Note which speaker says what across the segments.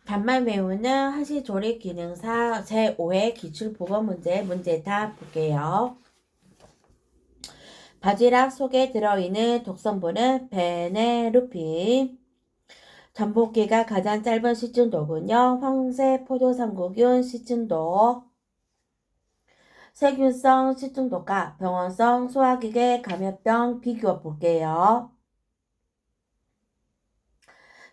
Speaker 1: 단말 외우는 한시조리 기능사 제5회 기출보건문제 문제답 볼게요. 바지락 속에 들어있는 독성분은 베네루핀. 전복기가 가장 짧은 시중독은요. 황새 포도상구균 시중독. 세균성 시중독과 병원성 소화기계 감염병 비교 볼게요.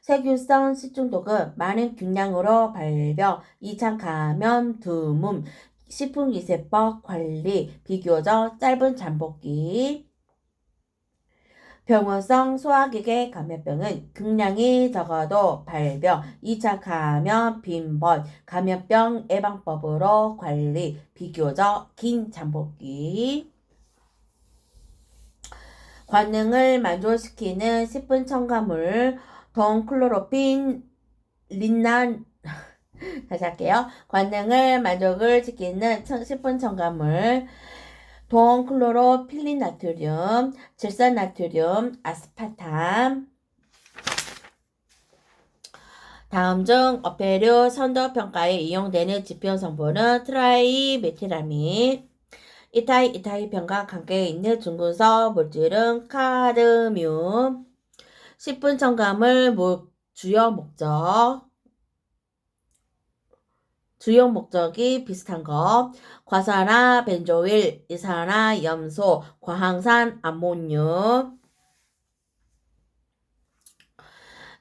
Speaker 1: 세균성 식중독은 많은 균량으로 발병, 2차 감염, 드문, 식품위생법 관리, 비교적 짧은 잠복기. 병원성 소화기계 감염병은 균량이 적어도 발병, 2차 감염, 빈번, 감염병 예방법으로 관리, 비교적 긴 잠복기. 관능을 만족시키는 10분 첨가물, 동클로로핀, 린난, 다시 할게요. 관능을 만족을 시키는 10분 첨가물, 동클로로필린나트륨, 질산나트륨, 아스파탐. 다음 중 어패류 선도평가에 이용되는 지표 성분은 트라이메틸아민. 이타이 평가 관계에 있는 중금속 물질은 카드뮴. 10분 첨가물 주요 목적이 비슷한 것. 과산화 벤조일, 이산화 염소, 과항산 암모늄.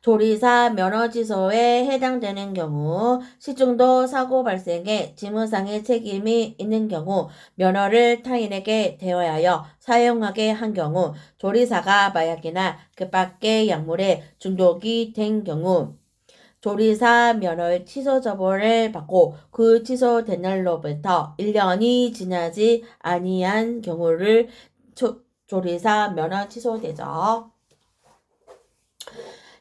Speaker 1: 조리사 면허취소에 해당되는 경우, 시중독 사고 발생에 지무상의 책임이 있는 경우, 면허를 타인에게 대여하여 사용하게 한 경우, 조리사가 마약이나 그 밖의 약물에 중독이 된 경우, 조리사 면허 취소 처분을 받고 그 취소된 날로부터 1년이 지나지 아니한 경우를 조리사 면허 취소되죠.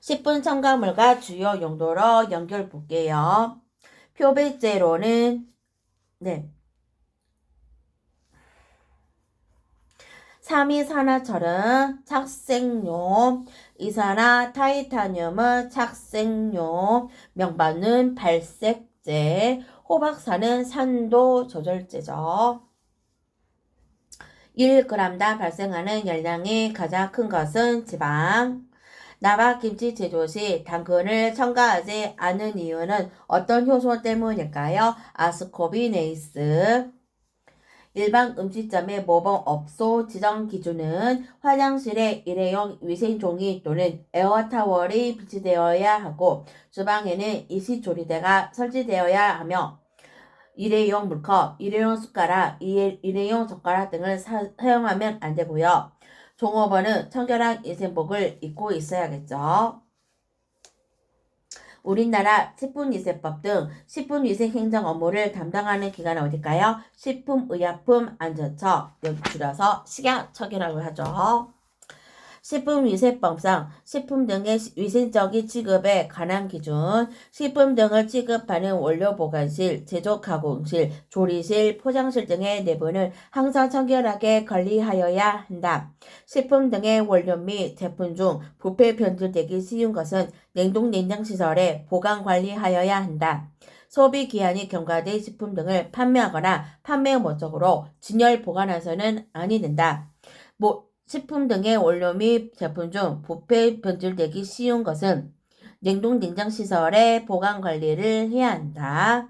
Speaker 1: 10분 첨가물과 주요 용도로 연결 볼게요. 표백제로는 삼이산화철은 착색용, 이산화 타이타늄은 착색용, 명반은 발색제, 호박산은 산도 조절제죠. 1g당 발생하는 열량이 가장 큰 것은 지방. 나박김치 제조 시 당근을 첨가하지 않은 이유는 어떤 효소 때문일까요? 아스코비네이스. 일반 음식점의 모범업소 지정 기준은 화장실에 일회용 위생종이 또는 에어타월이 비치되어야 하고 주방에는 이식조리대가 설치되어야 하며 일회용 물컵, 일회용 숟가락, 일회용 젓가락 등을 사용하면 안 되고요. 종업원은 청결한 위생복을 입고 있어야겠죠. 우리나라 식품위생법 등 식품위생행정 업무를 담당하는 기관은 어딜까요? 식품의약품안전처, 여기 줄여서 식약처라고 하죠. 식품위생법상 식품 등의 위생적인 취급에 관한 기준, 식품 등을 취급하는 원료 보관실, 제조 가공실, 조리실, 포장실 등의 내부는 항상 청결하게 관리하여야 한다. 식품 등의 원료 및 제품 중 부패 변질되기 쉬운 것은 냉동 냉장시설에 보관 관리하여야 한다. 소비 기한이 경과된 식품 등을 판매하거나 판매 목적으로 진열 보관해서는 아니 된다. 식품 등의 원료 및 제품 중 부패 변질되기 쉬운 것은 냉동 냉장시설에 보관 관리를 해야 한다.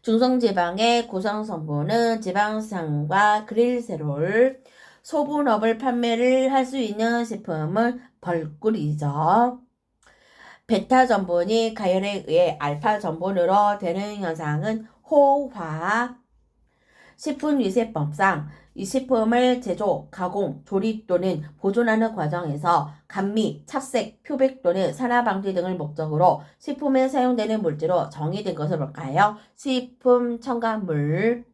Speaker 1: 중성지방의 구성성분은 지방산과 그릴세롤, 소분업을 판매를 할 수 있는 식품은 벌꿀이죠. 베타 전분이 가열에 의해 알파 전분으로 되는 현상은 호화. 식품위생법상 이 식품을 제조, 가공, 조리 또는 보존하는 과정에서 감미, 착색, 표백 또는 산화방지 등을 목적으로 식품에 사용되는 물질로 정의된 것을 볼까요? 식품 첨가물.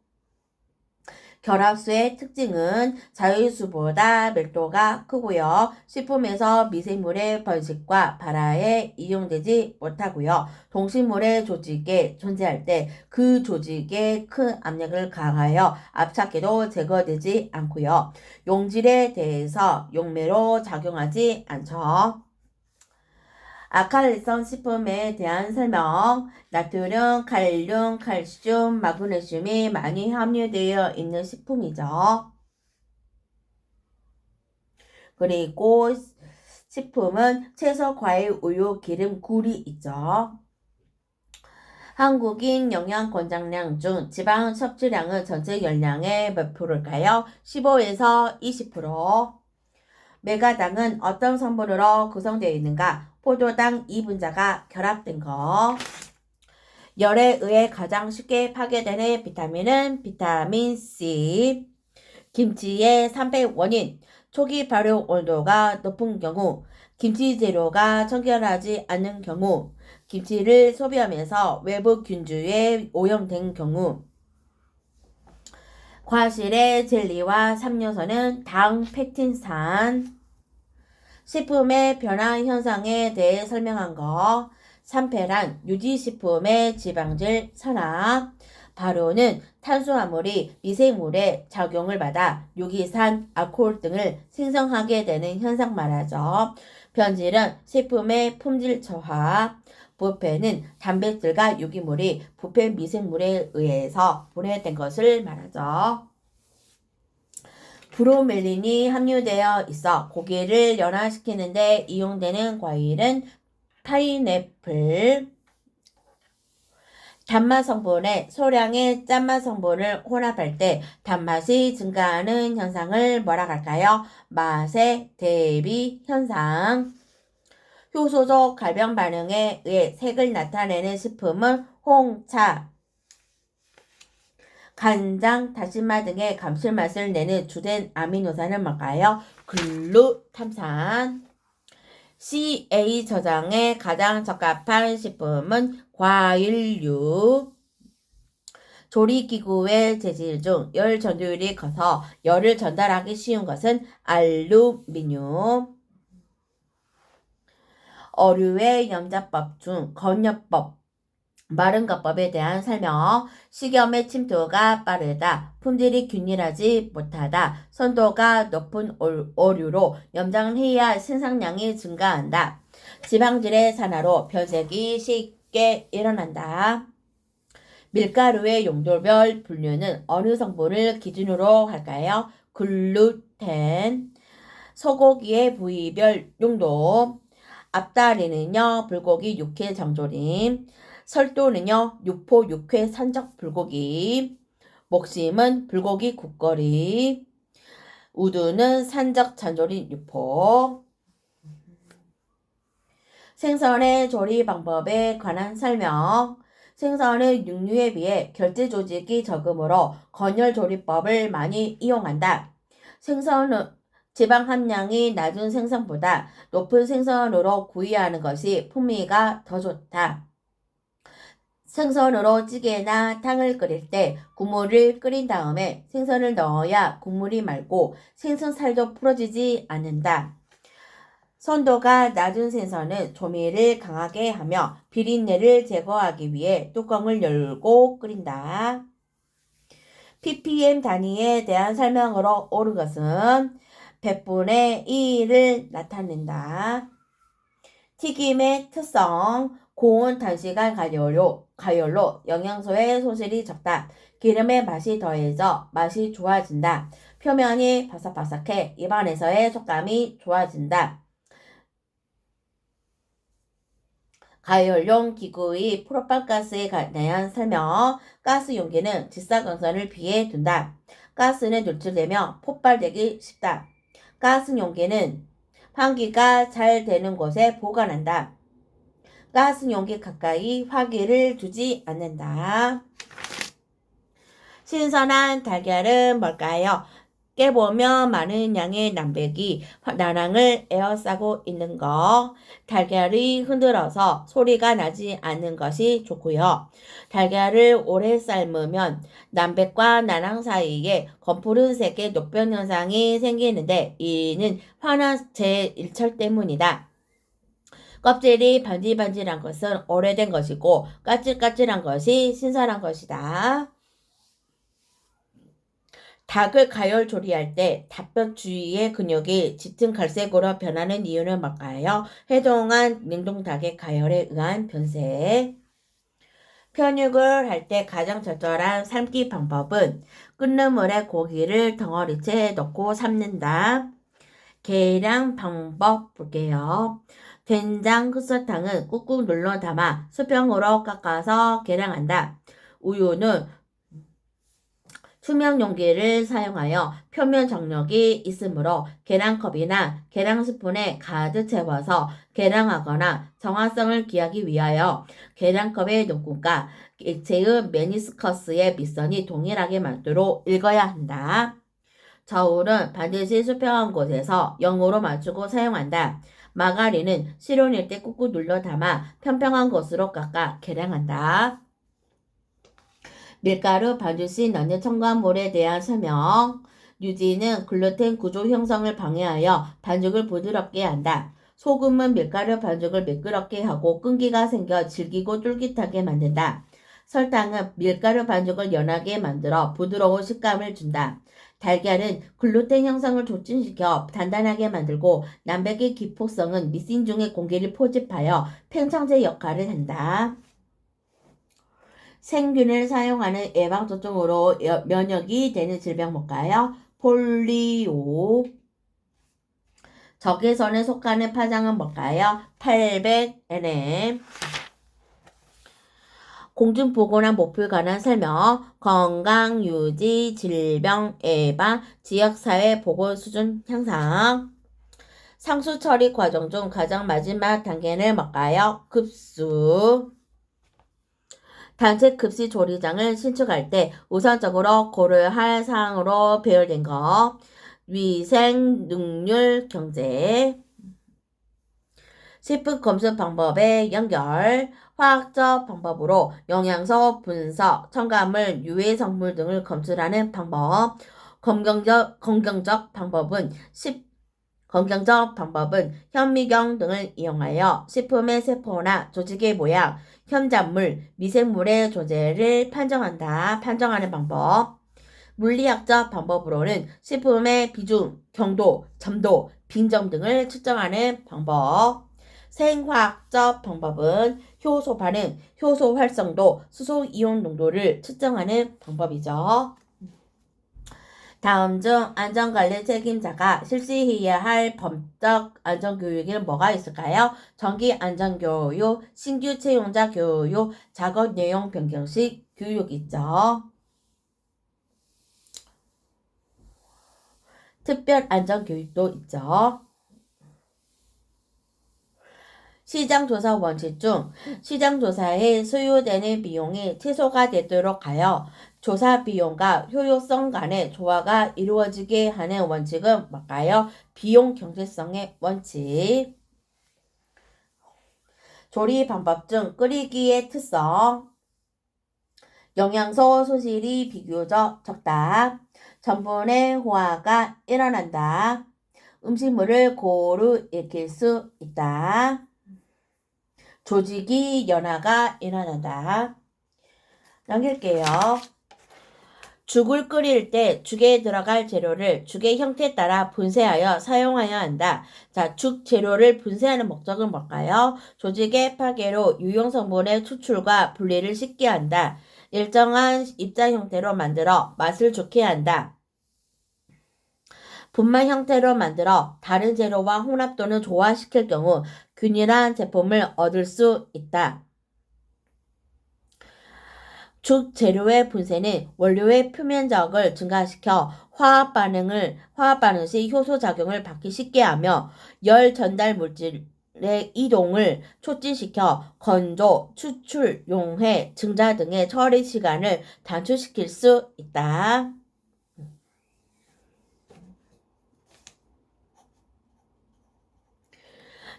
Speaker 1: 결합수의 특징은 자유수보다 밀도가 크고요. 식품에서 미생물의 번식과 발화에 이용되지 못하고요. 동식물의 조직에 존재할 때 그 조직에 큰 압력을 가하여 압착해도 제거되지 않고요. 용질에 대해서 용매로 작용하지 않죠. 아칼리성 식품에 대한 설명. 나트륨, 칼륨, 칼슘, 마그네슘이 많이 함유되어 있는 식품이죠. 그리고 식품은 채소, 과일, 우유, 기름, 굴이 있죠. 한국인 영양 권장량 중 지방 섭취량은 전체 열량의 몇 프로일까요? 15에서 20%. 메가당은 어떤 성분으로 구성되어 있는가? 포도당 2분자가 결합된 거. 열에 의해 가장 쉽게 파괴되는 비타민은 비타민 C. 김치의 300원인 초기 발효 온도가 높은 경우, 김치 재료가 청결하지 않은 경우, 김치를 소비하면서 외부 균주에 오염된 경우, 과실의 젤리와 삼요소는 당, 펙틴산, 식품의 변화 현상에 대해 설명한 거, 산패란 유지식품의 지방질 산화, 발효는 탄수화물이 미생물의 작용을 받아 유기산, 알코올 등을 생성하게 되는 현상 말하죠. 변질은 식품의 품질 저하, 부패는 단백질과 유기물이 부패 미생물에 의해서 분해된 것을 말하죠. 브로멜린이 함유되어 있어 고기를 연화시키는 데 이용되는 과일은 파인애플. 단맛 성분에 소량의 짠맛 성분을 혼합할 때 단맛이 증가하는 현상을 뭐라 할까요? 맛의 대비 현상. 효소적 갈변 반응에 의해 색을 나타내는 식품은 홍차, 간장, 다시마 등의 감칠맛을 내는 주된 아미노산은 뭘까요? 글루탐산. CA 저장에 가장 적합한 식품은 과일류. 조리기구의 재질 중 열 전도율이 커서 열을 전달하기 쉬운 것은 알루미늄. 어류의 염자법 중 건염법, 마른거법에 대한 설명. 식염의 침투가 빠르다. 품질이 균일하지 못하다. 선도가 높은 어류로 염장을 해야 생산량이 증가한다. 지방질의 산화로 변색이 쉽게 일어난다. 밀가루의 용도별 분류는 어느 성분을 기준으로 할까요? 글루텐. 소고기의 부위별 용도. 앞다리는요, 불고기 육회 장조림. 설도는요, 육포 육회 산적 불고기. 목심은 불고기 국거리. 우두는 산적 장조림 육포. 생선의 조리 방법에 관한 설명. 생선은 육류에 비해 결제 조직이 적으므로 건열 조리법을 많이 이용한다. 생선은 지방 함량이 낮은 생선보다 높은 생선으로 구이하는 것이 풍미가 더 좋다. 생선으로 찌개나 탕을 끓일 때 국물을 끓인 다음에 생선을 넣어야 국물이 맑고 생선살도 풀어지지 않는다. 선도가 낮은 생선은 조미를 강하게 하며 비린내를 제거하기 위해 뚜껑을 열고 끓인다. ppm 단위에 대한 설명으로 옳은 것은 100분의 1을 나타낸다. 튀김의 특성. 고온 단시간 가열로 영양소의 소실이 적다. 기름의 맛이 더해져 맛이 좋아진다. 표면이 바삭바삭해 입안에서의 속감이 좋아진다. 가열용 기구의 프로판가스에 대한 설명. 가스 용기는 직사광선을 피해 둔다. 가스는 노출되며 폭발되기 쉽다. 가스 용기는 환기가 잘 되는 곳에 보관한다. 가스 용기 가까이 화기를 두지 않는다. 신선한 달걀은 뭘까요? 깨보면 많은 양의 남백이 나랑을 에워싸고 있는 거. 달걀이 흔들어서 소리가 나지 않는 것이 좋고요. 달걀을 오래 삶으면 남백과 나랑 사이에 검푸른색의 녹변 현상이 생기는데 이는 환화제 일철 때문이다. 껍질이 반질반질한 것은 오래된 것이고 까칠까칠한 것이 신선한 것이다. 닭을 가열 조리할 때 닭뼈 주위의 근육이 짙은 갈색으로 변하는 이유는 뭘까요? 해동한 냉동닭의 가열에 의한 변색. 편육을 할 때 가장 적절한 삶기 방법은 끓는 물에 고기를 덩어리째 넣고 삶는다. 계량 방법 볼게요. 된장, 흑설탕은 꾹꾹 눌러 담아 수평으로 깎아서 계량한다. 우유는 투명 용기를 사용하여 표면 장력이 있으므로 계량컵이나 계량 스푼에 가득 채워서 계량하거나 정확성을 기하기 위하여 계량컵의 농도가 액체의 메니스커스의 밑선이 동일하게 맞도록 읽어야 한다. 저울은 반드시 수평한 곳에서 0으로 맞추고 사용한다. 마가린은 실온일 때 꾹꾹 눌러 담아 평평한 곳으로 깎아 계량한다. 밀가루 반드시 넣는 첨가물에 대한 설명. 유지는 글루텐 구조 형성을 방해하여 반죽을 부드럽게 한다. 소금은 밀가루 반죽을 미끄럽게 하고 끈기가 생겨 질기고 쫄깃하게 만든다. 설탕은 밀가루 반죽을 연하게 만들어 부드러운 식감을 준다. 달걀은 글루텐 형성을 촉진시켜 단단하게 만들고 남백의 기폭성은 미신 중에 공기를 포집하여 팽창제 역할을 한다. 생균을 사용하는 예방접종으로 면역이 되는 질병 뭘까요? 폴리오. 적외선에 속하는 파장은 뭘까요? 800nm. 공중보건화 목표에 관한 설명, 건강유지, 질병 예방, 지역사회 보건 수준 향상. 상수 처리 과정 중 가장 마지막 단계는 뭘까요? 급수. 단체 급식 조리장을 신축할 때 우선적으로 고려할 사항으로 배열된 거. 위생, 능률, 경제. 식품 검수 방법의 연결. 화학적 방법으로 영양소 분석, 첨가물, 유해 성분 등을 검출하는 방법. 건강적 방법은 현미경 등을 이용하여 식품의 세포나 조직의 모양, 첨단물, 미생물의 존재를 판정하는 방법. 물리학적 방법으로는 식품의 비중, 경도, 점도, 빈점 등을 측정하는 방법. 생화학적 방법은 효소 반응, 효소 활성도, 수소 이온 농도를 측정하는 방법이죠. 다음 중 안전관리 책임자가 실시해야 할 법적 안전교육에는 뭐가 있을까요? 정기 안전교육, 신규 채용자 교육, 작업 내용 변경식 교육 있죠. 특별 안전교육도 있죠. 시장조사 원칙 중 시장조사에 소요되는 비용이 최소가 되도록 하여 조사 비용과 효율성 간의 조화가 이루어지게 하는 원칙은 뭘까요? 비용 경제성의 원칙. 조리 방법 중 끓이기의 특성. 영양소 소실이 비교적 적다. 전분의 호화가 일어난다. 음식물을 고루 익힐 수 있다. 조직이 연화가 일어난다. 넘길게요. 죽을 끓일 때 죽에 들어갈 재료를 죽의 형태에 따라 분쇄하여 사용해야 한다. 자, 죽 재료를 분쇄하는 목적은 뭘까요? 조직의 파괴로 유용성분의 추출과 분리를 쉽게 한다. 일정한 입자 형태로 만들어 맛을 좋게 한다. 분말 형태로 만들어 다른 재료와 혼합 또는 조화시킬 경우 균일한 제품을 얻을 수 있다. 죽 재료의 분쇄는 원료의 표면적을 증가시켜 화학 반응 시 효소 작용을 받기 쉽게 하며 열 전달 물질의 이동을 촉진시켜 건조, 추출, 용해, 증자 등의 처리 시간을 단축시킬 수 있다.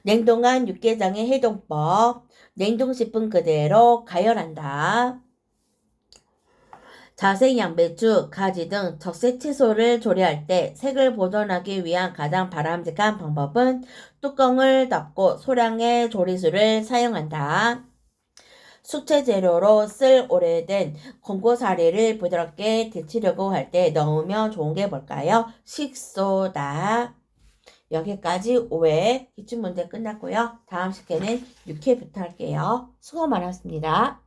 Speaker 1: 냉동한 육개장의 해동법. 냉동식품 그대로 가열한다. 자색 양배추, 가지 등 적색 채소를 조리할 때 색을 보존하기 위한 가장 바람직한 방법은 뚜껑을 덮고 소량의 조리수를 사용한다. 숙취 재료로 쓸 오래된 권고사리를 부드럽게 데치려고 할 때 넣으면 좋은 게 뭘까요? 식소다. 여기까지 5회 기출문제 끝났고요. 다음 시간에는 6회부터 할게요. 수고 많았습니다.